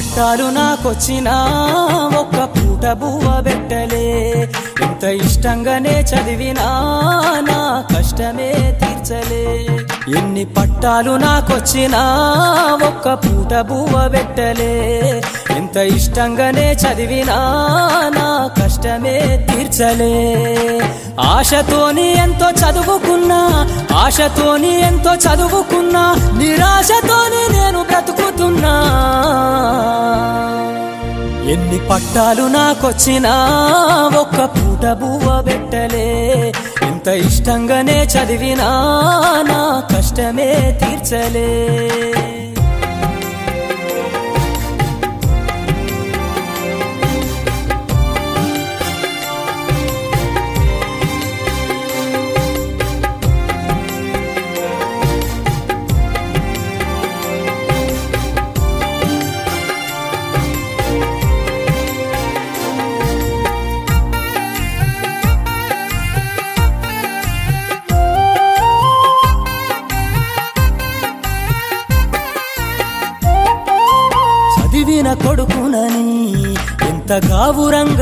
పట్టాలు నాకొచ్చినా ఒక్క పూట బువ్వ పెట్టలే ఎంత ఇష్టంగానే చదివినా నా కష్టమే తీర్చలే ఎన్ని పట్టాలు నాకొచ్చినా ఒక్క పూట బువ్వ పెట్టలే ఎంత ఇష్టంగానే చదివినా నా కష్టమే తీర్చలే ఆశతోని ఎంతో చదువుకున్నా నిరాశతోని నేను బ్రతుకుతున్నా ఎన్ని పట్టాలు నాకొచ్చినా ఒక్క పూట బువ్వ పెట్టలే ఎంత ఇష్టంగానే చదివినా నా కష్టమే తీర్చలే చదివిన కొడుకునని ఎంత గావురంగా